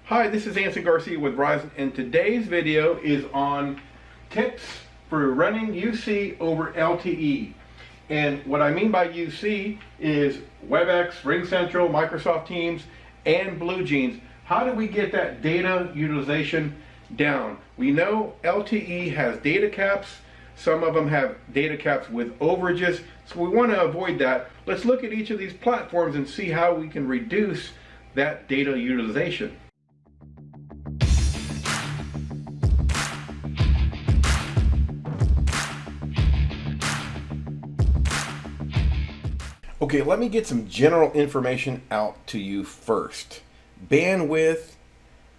Hi, this is Anson Garcia with Verizon, and today's video is on tips for running UC over LTE. And what I mean by UC is WebEx, RingCentral, Microsoft Teams, and BlueJeans. How do we get that data utilization down? We know LTE has data caps. Some of them have data caps with overages, so we want to avoid that. Let's look at each of these platforms and see how we can reduce that data utilization. Okay, let me get some general information out to you first. Bandwidth,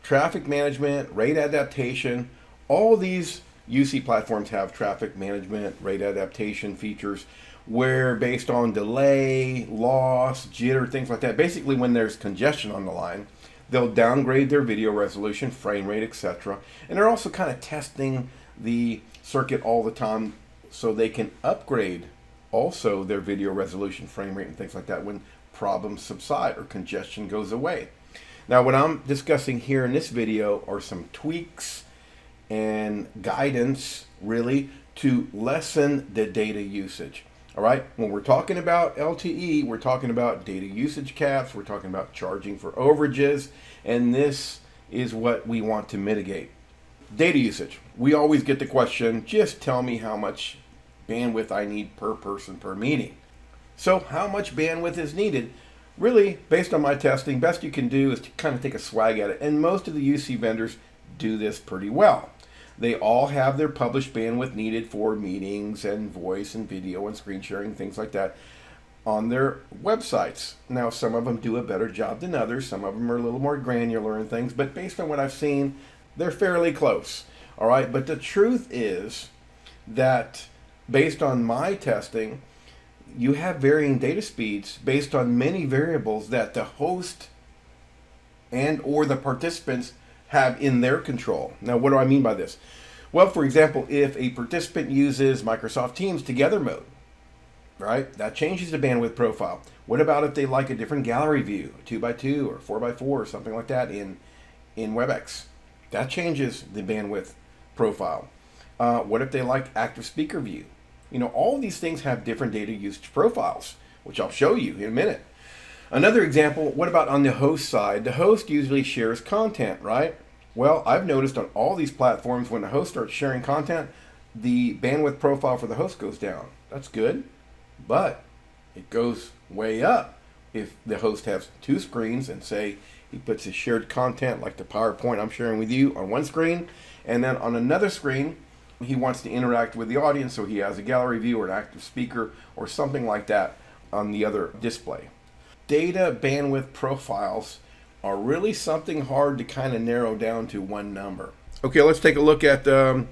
traffic management, rate adaptation, all these UC platforms have traffic management, rate adaptation features where based on delay, loss, jitter, things like that, basically when there's congestion on the line, they'll downgrade their video resolution, frame rate, etc. And they're also kind of testing the circuit all the time so they can upgrade also their video resolution, frame rate, and things like that when problems subside or congestion goes away. Now, what I'm discussing here in this video are some tweaks and guidance really to lessen the data usage. All right, when we're talking about LTE, we're talking about data usage caps, we're talking about charging for overages, and this is what we want to mitigate. Data usage. We always get the question, just tell me how much bandwidth I need per person per meeting. So how much bandwidth is needed? Really, based on my testing, best you can do is to kind of take a swag at it, and most of the UC vendors do this pretty well. They all have their published bandwidth needed for meetings and voice and video and screen sharing, things like that, on their websites. Now, some of them do a better job than others. Some of them are a little more granular and things, but based on what I've seen, they're fairly close. All right, but the truth is that based on my testing, you have varying data speeds based on many variables that the host and or the participants have in their control. Now, what do I mean by this? Well, for example, if a participant uses Microsoft Teams Together mode, right, that changes the bandwidth profile. What about if they like a different gallery view, 2x2 or 4x4 or something like that in WebEx? That changes the bandwidth profile. What if they like active speaker view? You know, all these things have different data usage profiles, which I'll show you in a minute. Another example, what about on the host side? The host usually shares content, right? Well, I've noticed on all these platforms, when the host starts sharing content, the bandwidth profile for the host goes down. That's good, but it goes way up if the host has two screens and say he puts his shared content like the PowerPoint I'm sharing with you on one screen, and then on another screen, he wants to interact with the audience, so he has a gallery view or an active speaker or something like that on the other display. Data bandwidth profiles are really something hard to kind of narrow down to one number. Okay, let's take a look at upload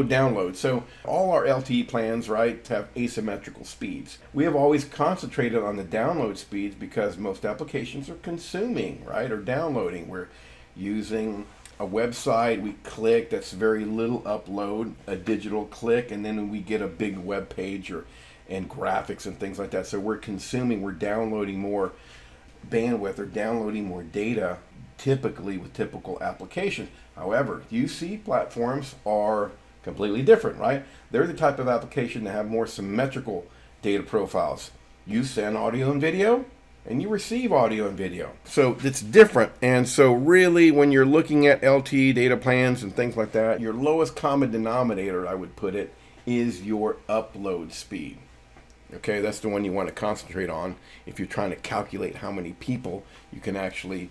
download. So all our LTE plans, right, have asymmetrical speeds. We have always concentrated on the download speeds because most applications are consuming, right, or downloading. We're using a website, we click, that's very little upload, a digital click, and then we get a big web page and graphics and things like that. So we're consuming, we're downloading more bandwidth or downloading more data typically with typical applications. However, UC platforms are completely different, right? They're the type of application that have more symmetrical data profiles. You send audio and video, and you receive audio and video. So it's different. And so really when you're looking at LTE data plans and things like that, your lowest common denominator, I would put it, is your upload speed. Okay, that's the one you want to concentrate on if you're trying to calculate how many people you can actually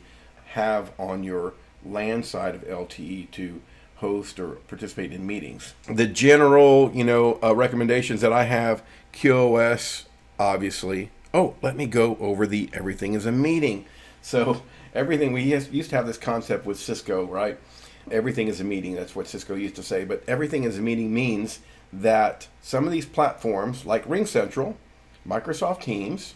have on your LAN side of LTE to host or participate in meetings. The general, recommendations that I have, QoS, obviously. Oh, let me go over the everything is a meeting. So everything, we used to have this concept with Cisco, right? Everything is a meeting. That's what Cisco used to say. But everything is a meeting means that some of these platforms like RingCentral, Microsoft Teams,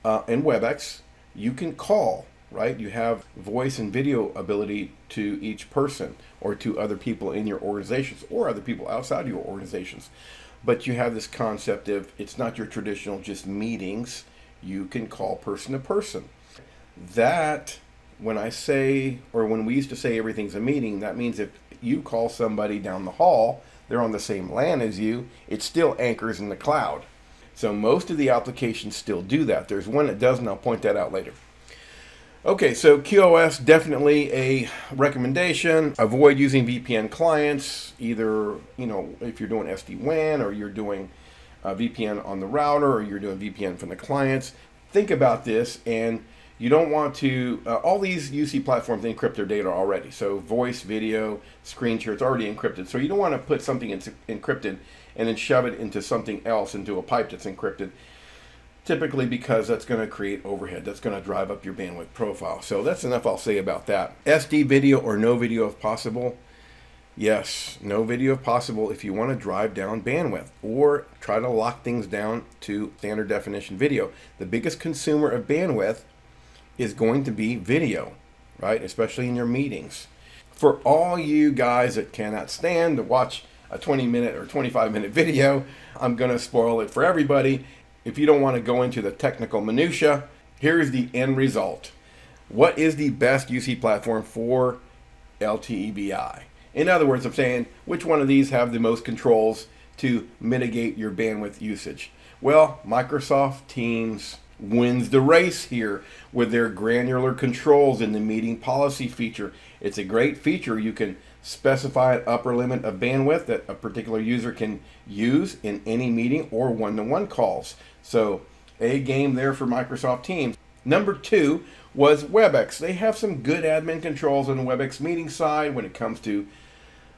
and WebEx, you can call, right? You have voice and video ability to each person or to other people in your organizations or other people outside your organizations. But you have this concept of it's not your traditional just meetings. You can call person to person. That when I say, or when we used to say everything's a meeting, that means if you call somebody down the hall, they're on the same LAN as you, it still anchors in the cloud. So most of the applications still do that. There's one that doesn't, I'll point that out later. Okay, so QoS, definitely a recommendation. Avoid using VPN clients, either, if you're doing SD-WAN or you're doing VPN on the router or you're doing VPN from the clients. Think about this, and you don't want to, all these UC platforms encrypt their data already. So voice, video, screen share, it's already encrypted. So you don't want to put something encrypted and then shove it into something else, into a pipe that's encrypted. Typically because that's going to create overhead. That's going to drive up your bandwidth profile. So that's enough I'll say about that. SD video or no video if possible. Yes, no video if possible if you want to drive down bandwidth or try to lock things down to standard definition video. The biggest consumer of bandwidth is going to be video, right? Especially in your meetings. For all you guys that cannot stand to watch a 20-minute or 25-minute video, I'm going to spoil it for everybody. If you don't want to go into the technical minutia, here's the end result. What is the best UC platform for LTE-BI? In other words, I'm saying, which one of these have the most controls to mitigate your bandwidth usage? Well, Microsoft Teams wins the race here with their granular controls in the meeting policy feature. It's a great feature. You can specify an upper limit of bandwidth that a particular user can use in any meeting or one-to-one calls. So a game there for Microsoft Teams. Number 2 was WebEx. They have some good admin controls on the WebEx meeting side when it comes to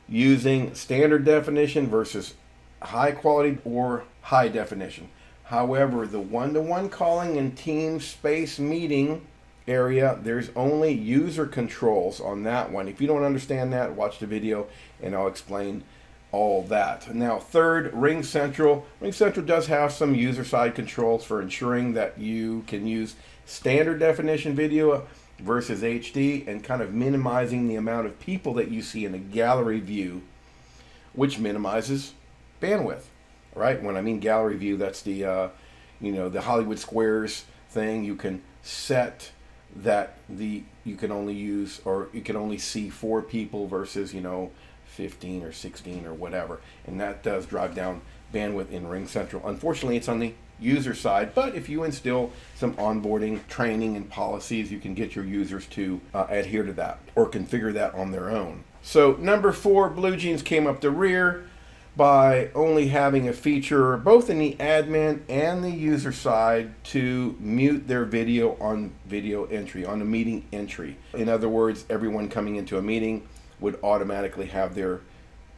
using standard definition versus high quality or high definition. However, the one-to-one calling and team space meeting area, there's only user controls on that one. If you don't understand that, watch the video and I'll explain all that. Now, third, RingCentral. RingCentral does have some user side controls for ensuring that you can use standard definition video versus HD and kind of minimizing the amount of people that you see in a gallery view, which minimizes bandwidth. Right? When I mean gallery view, that's the the Hollywood Squares thing. You can set that you can only use, or you can only see 4 people versus 15 or 16 or whatever, and that does drive down bandwidth in RingCentral. Unfortunately, it's on the user side, but if you instill some onboarding training and policies, you can get your users to adhere to that or configure that on their own. So number 4, BlueJeans came up the rear by only having a feature both in the admin and the user side to mute their video on video entry, on a meeting entry. In other words, everyone coming into a meeting would automatically have their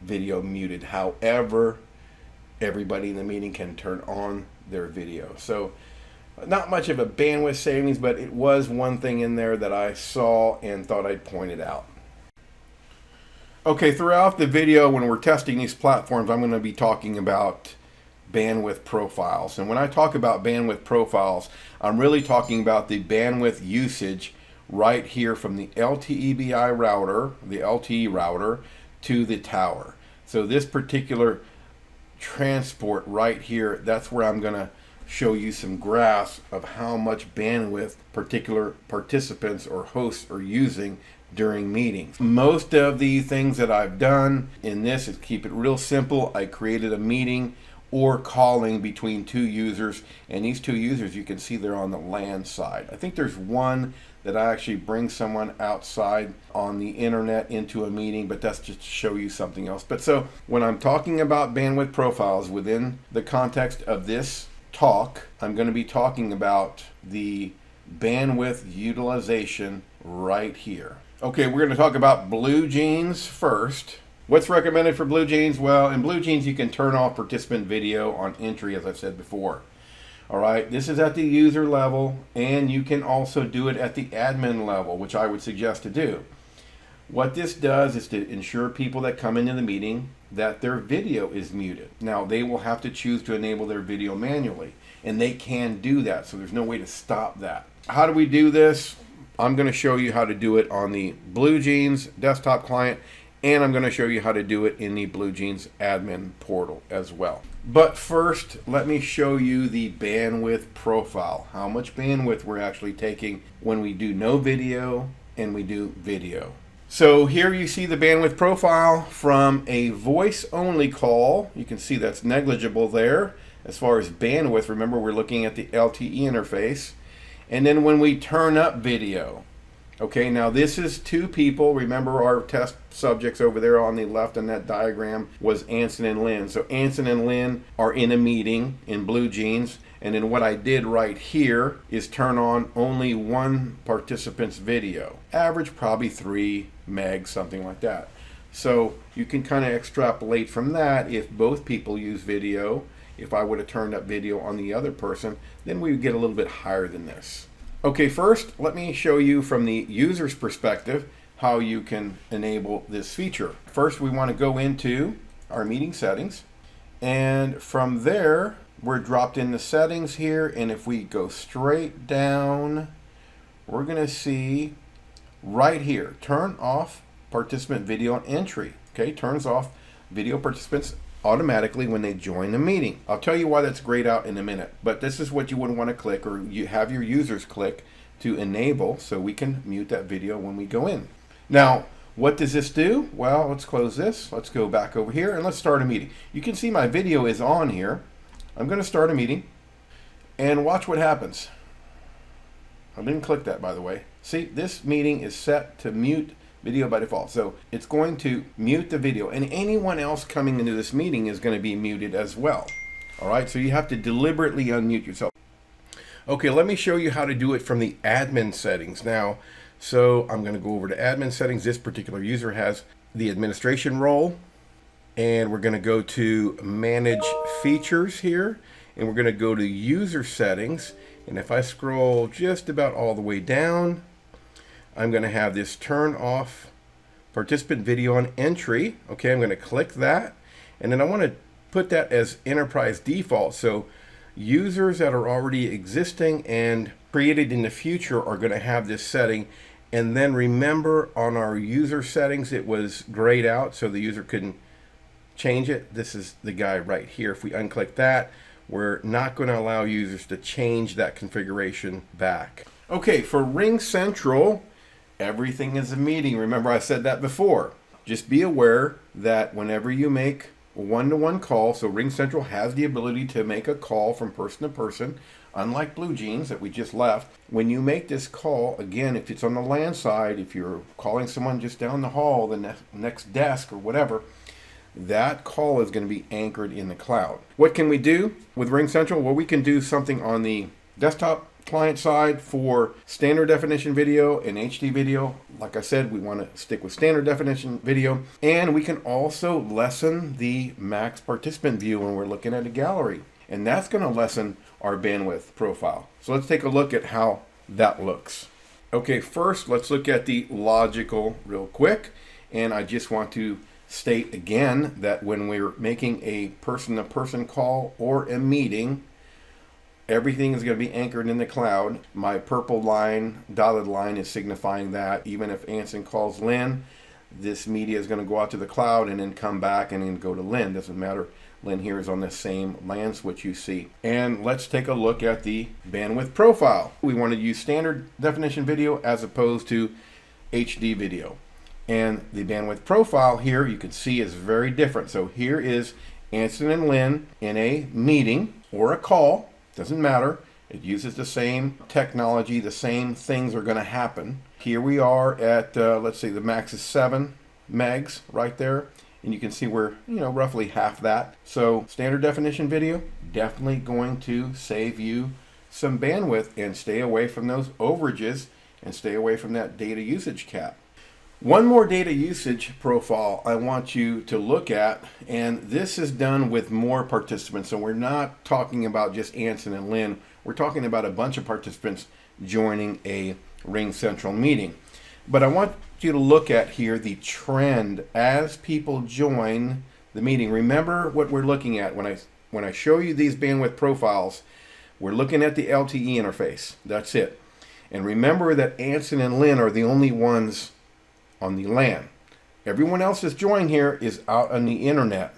video muted. However, everybody in the meeting can turn on their video. So not much of a bandwidth savings, but it was one thing in there that I saw and thought I'd point it out. Okay, throughout the video when we're testing these platforms, I'm going to be talking about bandwidth profiles. And when I talk about bandwidth profiles, I'm really talking about the bandwidth usage right here from the LTE-BI router, the LTE router, to the tower. So this particular transport right here, that's where I'm going to show you some graphs of how much bandwidth particular participants or hosts are using during meetings. Most of the things that I've done in this is keep it real simple. I created a meeting or calling between 2 users, and these 2 users, you can see they're on the LAN side. I think there's one that I actually bring someone outside on the internet into a meeting, but that's just to show you something else. But so when I'm talking about bandwidth profiles within the context of this talk, I'm going to be talking about the bandwidth utilization right here. Okay, we're going to talk about BlueJeans first. What's recommended for BlueJeans? Well, in BlueJeans, you can turn off participant video on entry, as I've said before. All right, this is at the user level, and you can also do it at the admin level, which I would suggest to do. What this does is to ensure people that come into the meeting that their video is muted. Now, they will have to choose to enable their video manually, and they can do that, so there's no way to stop that. How do we do this? I'm going to show you how to do it on the BlueJeans desktop client, and I'm going to show you how to do it in the BlueJeans admin portal as well. But first, let me show you the bandwidth profile, how much bandwidth we're actually taking when we do no video and we do video. So here you see the bandwidth profile from a voice only call. You can see that's negligible there. As far as bandwidth, remember we're looking at the LTE interface. And then when we turn up video, okay, now this is two people. Remember our test subjects over there on the left in that diagram was Anson and Lynn. So Anson and Lynn are in a meeting in blue jeans. And then what I did right here is turn on only one participant's video. Average probably 3 megs, something like that. So you can kind of extrapolate from that if both people use video. If I would have turned up video on the other person, then we would get a little bit higher than this. Okay, first, let me show you from the user's perspective how you can enable this feature. First, we want to go into our meeting settings. And from there, we're dropped in the settings here. And if we go straight down, we're going to see right here, turn off participant video on entry. Okay, turns off video participants automatically when they join the meeting. I'll tell you why that's grayed out in a minute, but this is what you would want to click, or you have your users click to enable, so we can mute that video when we go in. Now, what does this do? Well, let's close this. Let's go back over here and let's start a meeting. You can see my video is on here. I'm going to start a meeting and watch what happens. I didn't click that, by the way. See, this meeting is set to mute video by default. So it's going to mute the video, and anyone else coming into this meeting is going to be muted as well. All right, so you have to deliberately unmute yourself. Okay, let me show you how to do it from the admin settings now. So I'm going to go over to admin settings. This particular user has the administration role, and we're going to go to manage features here, and we're going to go to user settings. And if I scroll just about all the way down, I'm going to have this turn off participant video on entry. Okay, I'm going to click that, and then I want to put that as enterprise default. So users that are already existing and created in the future are going to have this setting. And then remember, on our user settings, it was grayed out so the user couldn't change it. This is the guy right here. If we unclick that, we're not going to allow users to change that configuration back. Okay, for Ring Central, everything is a meeting. Remember, I said that before. Just be aware that whenever you make a one-to-one call, so Ring Central has the ability to make a call from person to person, unlike Blue Jeans that we just left. When you make this call, again, if it's on the LAN side, if you're calling someone just down the hall, the next desk or whatever, that call is going to be anchored in the cloud. What can we do with Ring Central? Well, we can do something on the desktop client side for standard definition video and HD video. Like I said, we want to stick with standard definition video, and we can also lessen the max participant view when we're looking at a gallery, and that's going to lessen our bandwidth profile. So let's take a look at how that looks. Okay, first let's look at the logical real quick, and I just want to state again that when we're making a person-to-person call or a meeting, everything is going to be anchored in the cloud. My purple line, dotted line, is signifying that even if Anson calls Lynn, this media is going to go out to the cloud and then come back and then go to Lynn. Doesn't matter. Lynn here is on the same LAN switch you see. And let's take a look at the bandwidth profile. We want to use standard definition video as opposed to HD video. And the bandwidth profile here, you can see, is very different. So here is Anson and Lynn in a meeting or a call. Doesn't matter. It uses the same technology. The same things are going to happen. Here we are at, let's see, the max is 7 megs right there. And you can see we're, roughly half that. So standard definition video, definitely going to save you some bandwidth, and stay away from those overages and stay away from that data usage cap. One more data usage profile I want you to look at, and this is done with more participants. So we're not talking about just Anson and Lynn. We're talking about a bunch of participants joining a Ring Central meeting. But I want you to look at here the trend as people join the meeting. Remember what we're looking at when I show you these bandwidth profiles. We're looking at the LTE interface. That's it. And remember that Anson and Lynn are the only ones on the LAN. Everyone else that's joined here is out on the internet.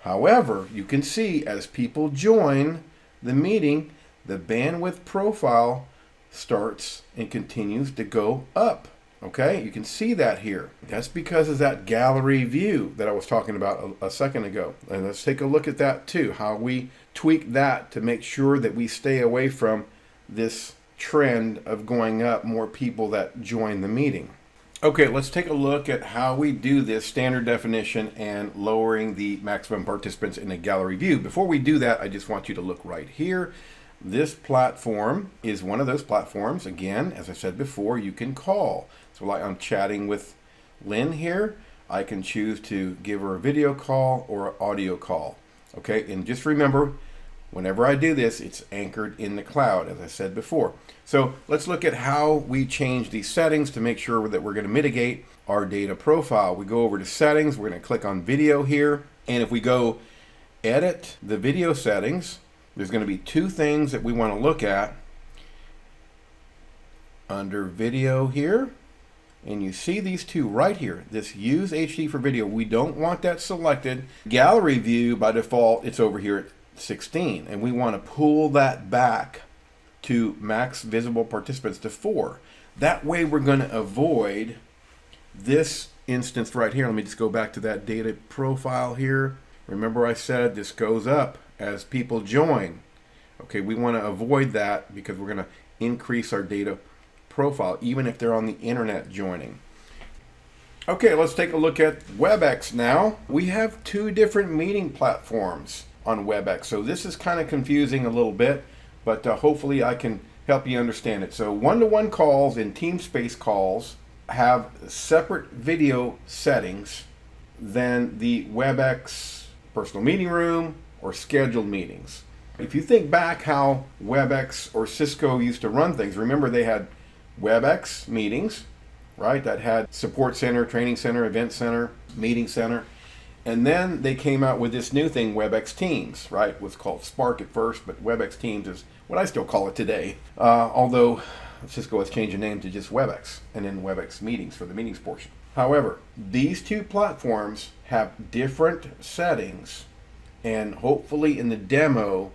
However, you can see as people join the meeting, the bandwidth profile starts and continues to go up. Okay, you can see that here. That's because of that gallery view that I was talking about a second ago. And let's take a look at that too, how we tweak that to make sure that we stay away from this trend of going up more people that join the meeting. Okay, let's take a look at how we do this standard definition and lowering the maximum participants in a gallery view. Before we do that, I just want you to look right here. This platform is one of those platforms. Again, as I said before, you can call. So like I'm chatting with Lynn here, I can choose to give her a video call or an audio call. Okay, and just remember, whenever I do this, it's anchored in the cloud, as I said before. So let's look at how we change these settings to make sure that we're going to mitigate our data profile. We go over to settings, we're going to click on video here, and if we go edit the video settings, there's going to be two things that we want to look at under video here. And you see these two right here, this use HD for video. We don't want that selected. Gallery view, by default, it's over here at 16. And we want to pull that back to max visible participants to 4. That way we're going to avoid this instance right here. Let me just go back to that data profile here. Remember I said this goes up as people join. Okay, we want to avoid that because we're going to increase our data profile even if they're on the internet joining. Okay, let's take a look at WebEx now. We have two different meeting platforms on WebEx, so this is kind of confusing a little bit, but hopefully I can help you understand it. So one-to-one calls and TeamSpace calls have separate video settings than the WebEx personal meeting room or scheduled meetings. If you think back how WebEx or Cisco used to run things, remember they had WebEx meetings, right? That had support center, training center, event center, meeting center. And then they came out with this new thing, WebEx Teams, right? It was called Spark at first, but WebEx Teams is what I still call it today. Although Cisco has changed the name to just WebEx and then WebEx Meetings for the meetings portion. However, these two platforms have different settings, and hopefully in the demo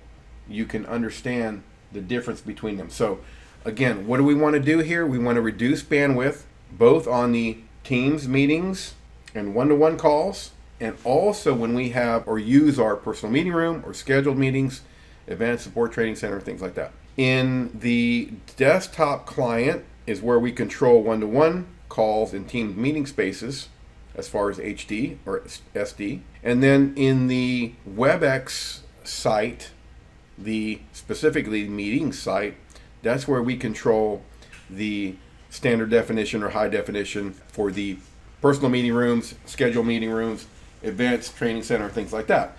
you can understand the difference between them. So again, what do we want to do here? We want to reduce bandwidth both on the Teams meetings and one-to-one calls, and also when we have or use our personal meeting room or scheduled meetings, events, support, training center, things like that. In the desktop client is where we control one-to-one calls and Teams meeting spaces as far as HD or SD. And then in the WebEx site, specifically meeting site, that's where we control the standard definition or high definition for the personal meeting rooms, scheduled meeting rooms, events, training center, things like that.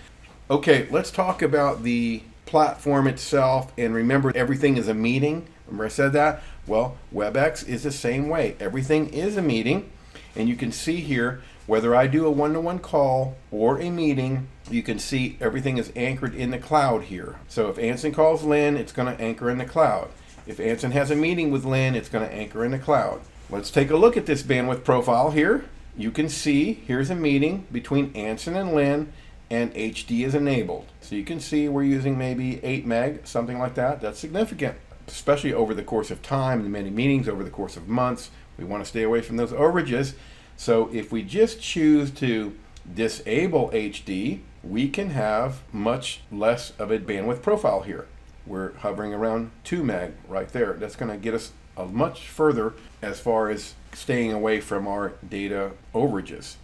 Okay, let's talk about the platform itself, and remember everything is a meeting. Remember I said that? Well, WebEx is the same way. Everything is a meeting, and you can see here whether I do a one-to-one call or a meeting, you can see everything is anchored in the cloud here. So if Anson calls Lynn, it's going to anchor in the cloud. If Anson has a meeting with Lynn, it's going to anchor in the cloud. Let's take a look at this bandwidth profile here. You can see here's a meeting between Anson and Lynn, and HD is enabled. So you can see we're using maybe 8 meg, something like that. That's significant, especially over the course of time, the many meetings over the course of months. We want to stay away from those overages. So if we just choose to disable HD, we can have much less of a bandwidth profile here. We're hovering around 2 meg right there. That's going to get us a much further as far as staying away from our data overages.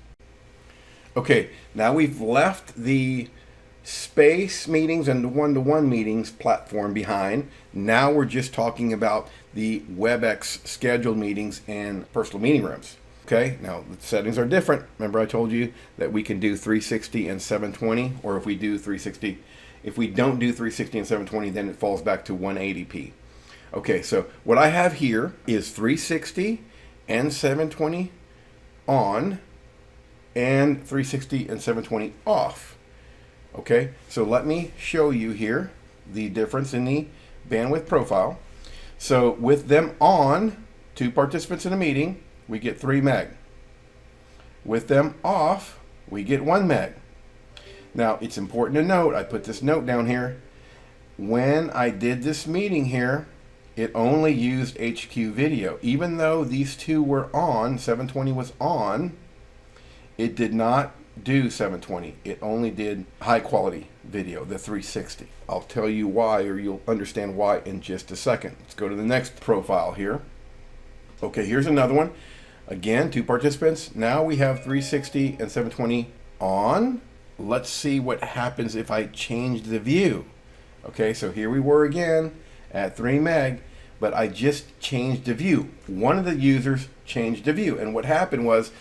Okay, now we've left the space meetings and the one-to-one meetings platform behind. Now we're just talking about the WebEx scheduled meetings and personal meeting rooms. Okay, now the settings are different. Remember I told you that we can do 360 and 720, or if we do 360, if we don't do 360 and 720, then it falls back to 180p. Okay, so what I have here is 360 and 720 on and 360 and 720 off. Okay, so let me show you here the difference in the bandwidth profile. So with them on, 2 participants in a meeting, we get 3 meg. With them off, we get 1 meg. Now it's important to note, I put this note down here, when I did this meeting here, it only used HQ video. Even though these two were on, 720 was on, it did not do 720. It only did high quality video, the 360. I'll tell you why, or you'll understand why in just a second. Let's go to the next profile here. Okay, here's another one. Again, 2 participants. Now we have 360 and 720 on. Let's see what happens if I change the view. Okay, so here we were again at 3 meg, but I just changed the view. One of the users changed the view, and what happened was,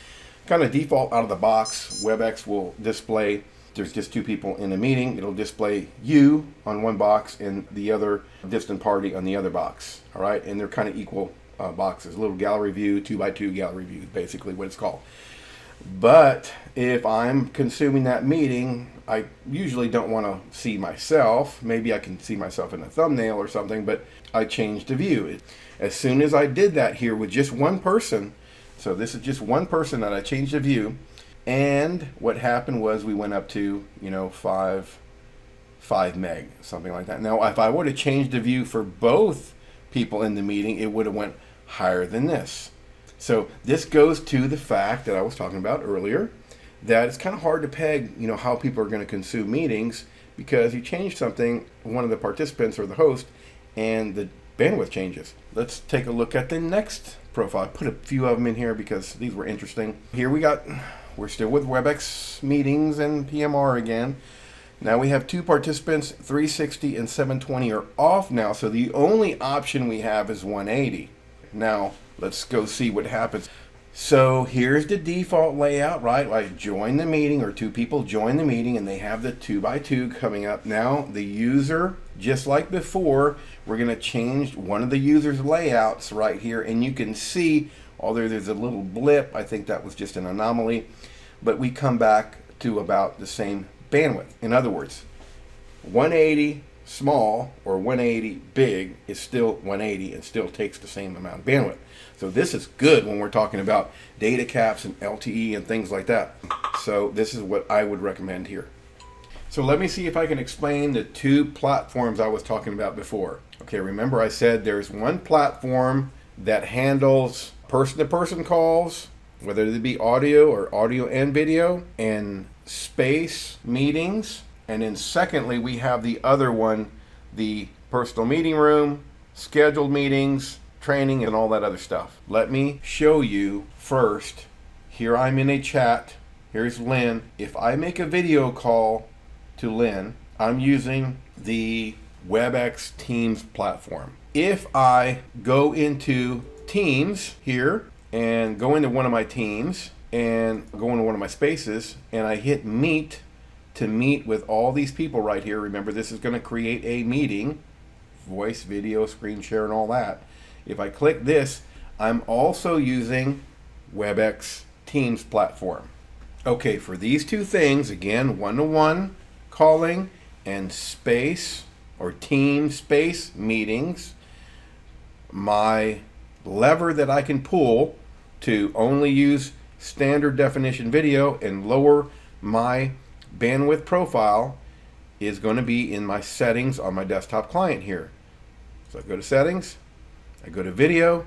kind of default out of the box, WebEx will display, there's just 2 people in a meeting, it'll display you on one box and the other distant party on the other box. All right, and they're kind of equal boxes, little gallery view, 2x2 gallery view, basically what it's called. But if I'm consuming that meeting, I usually don't want to see myself. Maybe I can see myself in a thumbnail or something, but I changed the view. As soon as I did that here with just one person, so this is just one person that I changed the view, and what happened was we went up to, 5 meg, something like that. Now, if I would have changed the view for both people in the meeting, it would have went higher than this. So this goes to the fact that I was talking about earlier, that it's kind of hard to peg, how people are going to consume meetings, because you change something, one of the participants or the host, and the bandwidth changes. Let's take a look at the next profile. I put a few of them in here because these were interesting. Here we're still with WebEx meetings and PMR again. Now we have 2 participants, 360 and 720 are off now, so the only option we have is 180. Now let's go see what happens. So here's the default layout, right? Like join the meeting, or 2 people join the meeting, and they have the 2x2 coming up. Now the user, just like before, we're going to change one of the user's layouts right here, and you can see, although there's a little blip, I think that was just an anomaly, but we come back to about the same bandwidth. In other words, 180 small or 180 big is still 180 and still takes the same amount of bandwidth. So this is good when we're talking about data caps and LTE and things like that. So this is what I would recommend here. So let me see if I can explain the 2 platforms I was talking about before. Okay, remember I said there's one platform that handles person-to-person calls, whether they be audio or audio and video, and space meetings. And then secondly, we have the other one, the personal meeting room, scheduled meetings, training, and all that other stuff. Let me show you first. Here I'm in a chat. Here's Lynn. If I make a video call to Lynn, I'm using the WebEx Teams platform. If I go into Teams here and go into one of my teams and go into one of my spaces and I hit meet to meet with all these people right here, remember this is going to create a meeting, voice, video, screen share, and all that. If I click this, I'm also using WebEx Teams platform. Okay, for these 2 things, again, one-to-one calling and space or team space meetings, my lever that I can pull to only use standard definition video and lower my bandwidth profile is going to be in my settings on my desktop client here. So I go to settings, I go to video,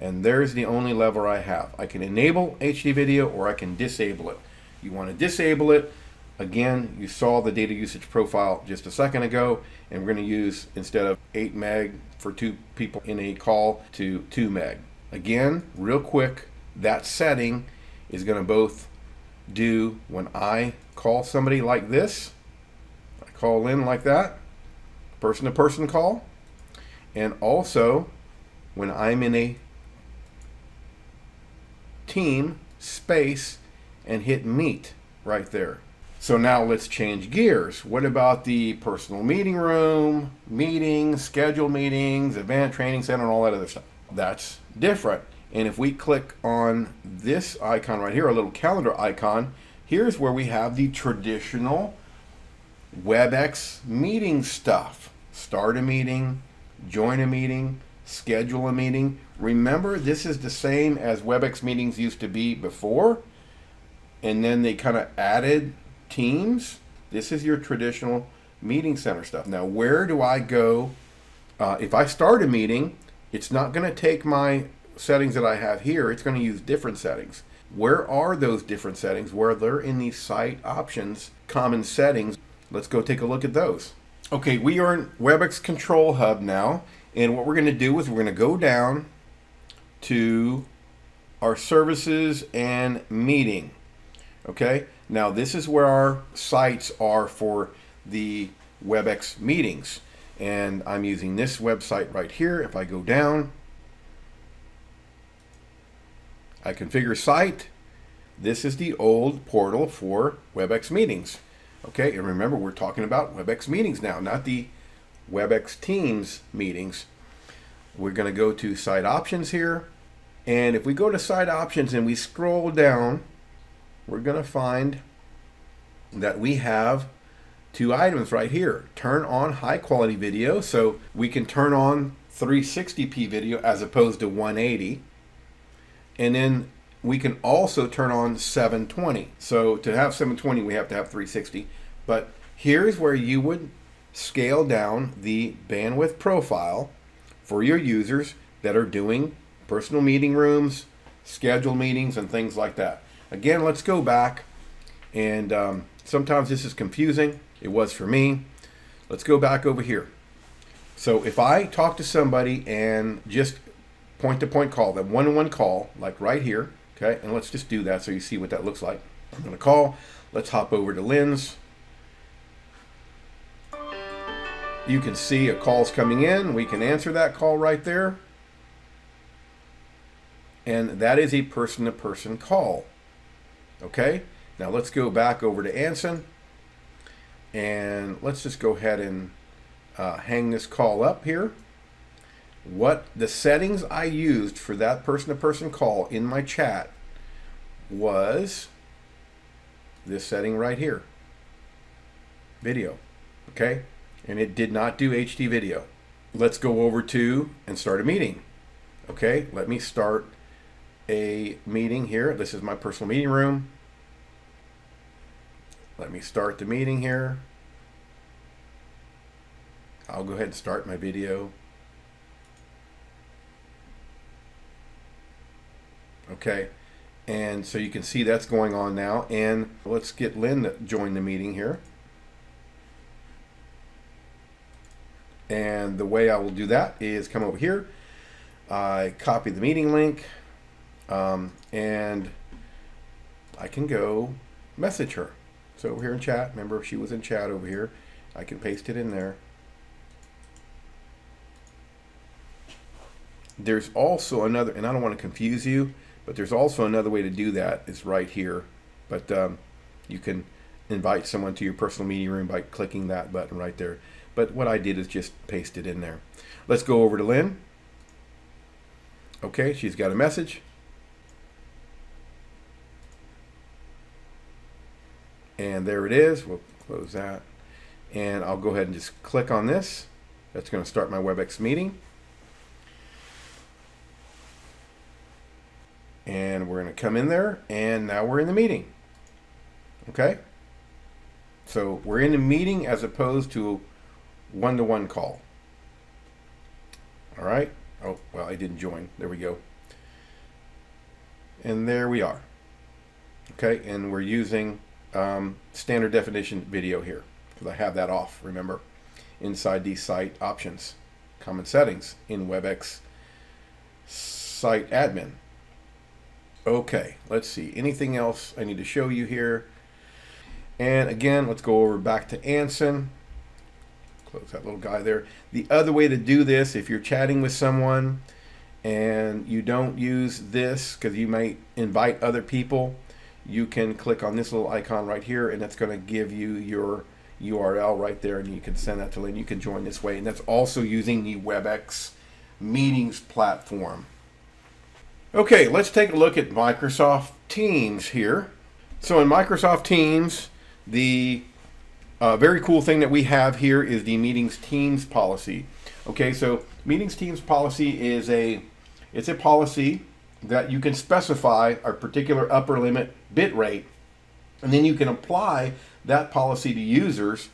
and there's the only lever I have. I can enable HD video or I can disable it. You want to disable it. Again, you saw the data usage profile just a second ago, and we're going to use, instead of 8 meg for 2 people in a call, to 2 meg. Again, real quick, that setting is going to both do when I call somebody like this, I call in like that, person-to-person call, and also when I'm in a team space and hit meet right there. So now let's change gears. What about the personal meeting room, meetings, scheduled meetings, advanced training center, and all that other stuff? That's different. And if we click on this icon right here, a little calendar icon, here's where we have the traditional WebEx meeting stuff. Start a meeting, join a meeting, schedule a meeting. Remember, this is the same as WebEx meetings used to be before, and then they kind of added Teams. This is your traditional meeting center stuff. Now, where do I go? If I start a meeting, It's not going to take my settings that I have here. It's going to use different settings. Where are those different settings? Where they're in the site options, common settings. Let's go take a look at those. Okay, we are in WebEx Control Hub now. And what we're going to do is we're going to go down to our services and meeting. Okay, now this is where our sites are for the WebEx meetings. And I'm using this website right here. If I go down, I configure site. This is the old portal for WebEx meetings. Okay, and remember, we're talking about WebEx meetings now, not the WebEx Teams meetings. We're going to go to site options here. And if we go to site options and we scroll down, we're going to find that we have two items right here. Turn on high quality video, so we can turn on 360p video as opposed to 180. And then we can also turn on 720. So to have 720, we have to have 360. But here's where you would scale down the bandwidth profile for your users that are doing personal meeting rooms, scheduled meetings, and things like that. Again, let's go back. And sometimes this is confusing. It was for me. Let's go back over here. So if I talk to somebody and just point-to-point call, that one-to-one call, like right here, okay, and let's just do that so you see what that looks like. I'm going to call. Let's hop over to Lynn's. You can see a call's coming in. We can answer that call right there. And that is a person-to-person call. Okay, now let's go back over to Anson. And let's just go ahead and hang this call up here. What the settings I used for that person-to-person call in my chat was this setting right here, video, okay? And it did not do HD video. Let's go over to and start a meeting. Okay, let me start a meeting here. This is my personal meeting room. Let me start the meeting here. I'll go ahead and start my video. Okay, and so you can see that's going on now. And let's get Lynn to join the meeting here. And the way I will do that is come over here. I copy the meeting link, and I can go message her. So over here in chat, remember she was in chat over here. I can paste it in there. There's also another, and I don't want to confuse you, but there's also another way to do that. It's right here. But you can invite someone to your personal meeting room by clicking that button right there. But what I did is just paste it in there. Let's go over to Lynn. Okay, she's got a message. And there it is. We'll close that. And I'll go ahead and just click on this. That's going to start my WebEx meeting. And we're going to come in there, and now we're in the meeting. Okay? So we're in a meeting as opposed to one-to-one call. All right? Oh, well, I didn't join. There we go. And there we are. Okay, and we're using standard definition video here because I have that off, remember, inside these site options, common settings in WebEx site admin. Okay, let's see. Anything else I need to show you here? And again, let's go over back to Anson. Close that little guy there. The other way to do this, if you're chatting with someone and you don't use this because you might invite other people, you can click on this little icon right here, and that's going to give you your URL right there, and you can send that to Lynn. You can join this way, and that's also using the WebEx meetings platform. Okay, let's take a look at Microsoft Teams here. So in Microsoft Teams, the very cool thing that we have here is the Meetings Teams policy. Okay, so Meetings Teams policy is it's a policy that you can specify a particular upper limit bit rate, and then you can apply that policy to users,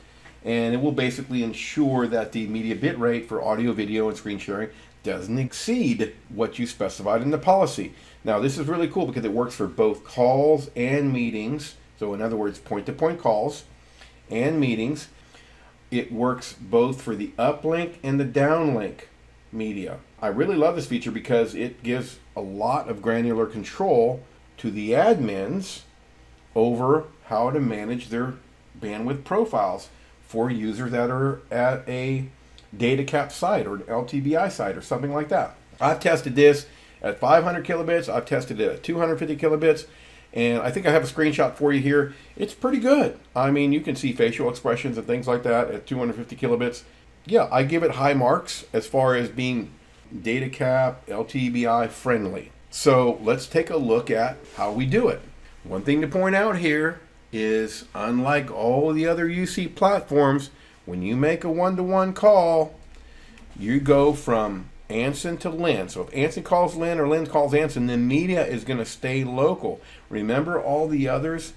and it will basically ensure that the media bit rate for audio, video, and screen sharing, doesn't exceed what you specified in the policy. Now, this is really cool because it works for both calls and meetings. So in other words, point-to-point calls and meetings. It works both for the uplink and the downlink media. I really love this feature because it gives a lot of granular control to the admins over how to manage their bandwidth profiles for users that are at a data cap site or an LTE-BI site or something like that. I've tested this at 500 kilobits. I've tested it at 250 kilobits. And I think I have a screenshot for you here. It's pretty good. I mean, you can see facial expressions and things like that at 250 kilobits. Yeah, I give it high marks as far as being data cap, LTE-BI friendly. So let's take a look at how we do it. One thing to point out here is, unlike all the other UC platforms, when you make a one-to-one call, you go from Anson to Lynn. So if Anson calls Lynn or Lynn calls Anson, the media is going to stay local. Remember all the others,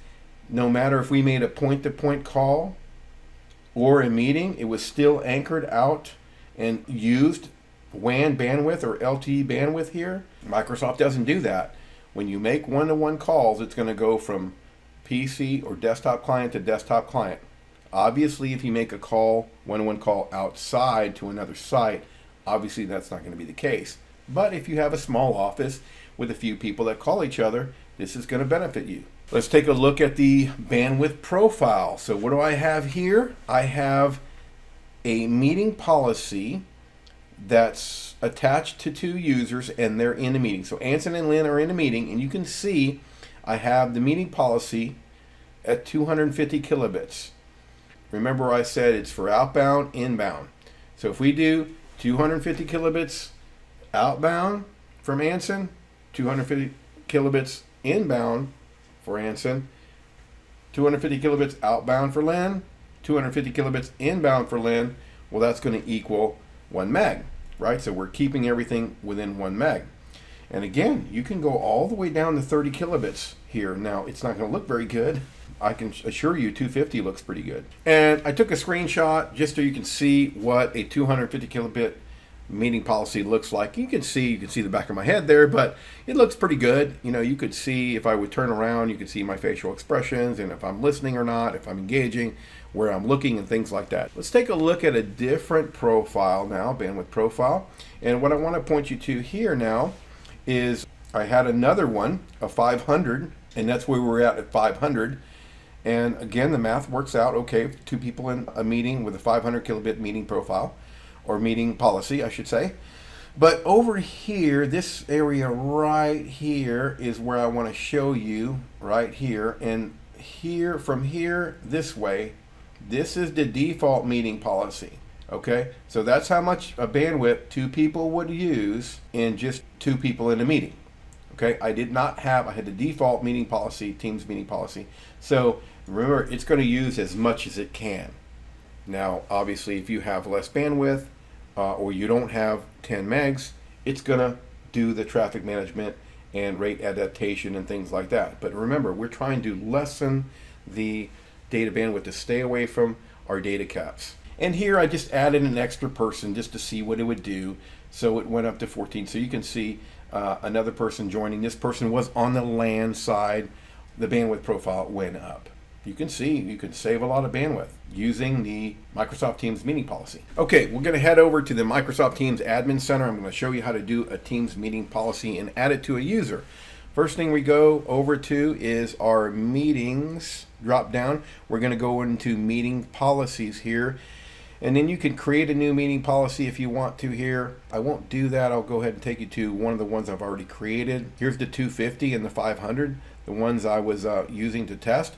no matter if we made a point-to-point call or a meeting, it was still anchored out and used WAN bandwidth or LTE bandwidth here. Microsoft doesn't do that. When you make one-to-one calls, it's going to go from PC or desktop client to desktop client. Obviously, if you make a call, one-to-one call outside to another site, obviously that's not going to be the case. But if you have a small office with a few people that call each other, this is going to benefit you. Let's take a look at the bandwidth profile. So what do I have here? I have a meeting policy that's attached to two users and they're in a meeting. So Anson and Lynn are in a meeting, and you can see I have the meeting policy at 250 kilobits. Remember I said it's for outbound, inbound. So if we do 250 kilobits outbound from Anson, 250 kilobits inbound for Anson, 250 kilobits outbound for Lynn, 250 kilobits inbound for Lynn, well, that's going to equal 1 meg, right? So we're keeping everything within 1 meg. And again, you can go all the way down to 30 kilobits here. Now, it's not going to look very good. I can assure you 250 looks pretty good. And I took a screenshot just so you can see what a 250 kilobit meeting policy looks like. You can see the back of my head there, but it looks pretty good. You know, you could see if I would turn around, you could see my facial expressions and if I'm listening or not, if I'm engaging, where I'm looking and things like that. Let's take a look at a different profile now, bandwidth profile. And what I want to point you to here now is I had another one, a 500, and that's where we're at 500. And again, the math works out okay. Two people in a meeting with a 500 kilobit meeting profile, or meeting policy, I should say. But over here, this area right here is where I want to show you, right here. And here, from here, this way, this is the default meeting policy. Okay, so that's how much a bandwidth two people would use in just two people in a meeting. Okay, I had the default meeting policy, Teams meeting policy. So remember, it's going to use as much as it can. Now, obviously, if you have less bandwidth or you don't have 10 megs, it's going to do the traffic management and rate adaptation and things like that. But remember, we're trying to lessen the data bandwidth to stay away from our data caps. And here I just added an extra person just to see what it would do. So it went up to 14. So you can see another person joining. This person was on the LAN side. The bandwidth profile went up. You can see you can save a lot of bandwidth using the Microsoft Teams meeting policy. Okay, we're going to head over to the Microsoft Teams Admin Center. I'm going to show you how to do a Teams meeting policy and add it to a user. First thing we go over to is our meetings drop down. We're going to go into meeting policies here. And then you can create a new meeting policy if you want to here. I won't do that. I'll go ahead and take you to one of the ones I've already created. Here's the 250 and the 500, the ones I was using to test.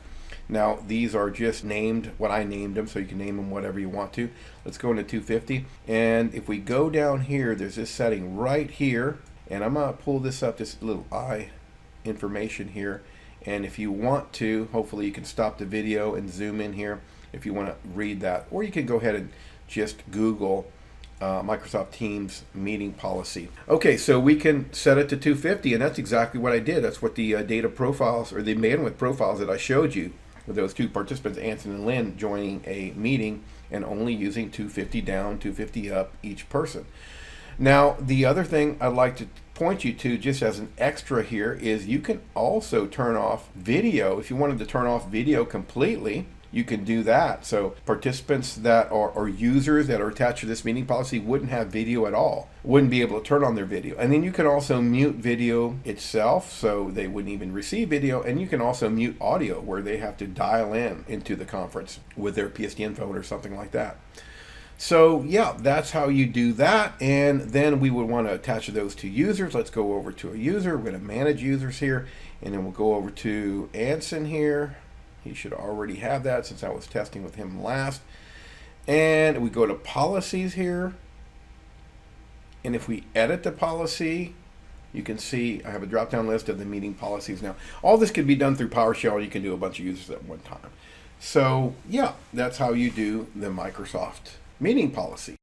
Now, these are just named what I named them, so you can name them whatever you want to. Let's go into 250. And if we go down here, there's this setting right here. And I'm going to pull this up, this little eye information here. And if you want to, hopefully you can stop the video and zoom in here if you want to read that. Or you can go ahead and just Google Microsoft Teams meeting policy. Okay, so we can set it to 250, and that's exactly what I did. That's what the data profiles or the bandwidth profiles that I showed you with those two participants, Anson and Lynn, joining a meeting and only using 250 down, 250 up each person. Now, the other thing I'd like to point you to just as an extra here is you can also turn off video. If you wanted to turn off video completely, you can do that. So participants that are, or users that are attached to this meeting policy wouldn't have video at all, wouldn't be able to turn on their video. And then you can also mute video itself, so they wouldn't even receive video. And you can also mute audio where they have to dial in into the conference with their PSTN phone or something like that. So yeah, that's how you do that. And then we would want to attach those to users. Let's go over to a user. We're going to manage users here, and then we'll go over to Anson here. He should already have that since I was testing with him last. And we go to policies here. And if we edit the policy, you can see I have a drop-down list of the meeting policies now. All this can be done through PowerShell. You can do a bunch of users at one time. So yeah, that's how you do the Microsoft meeting policy.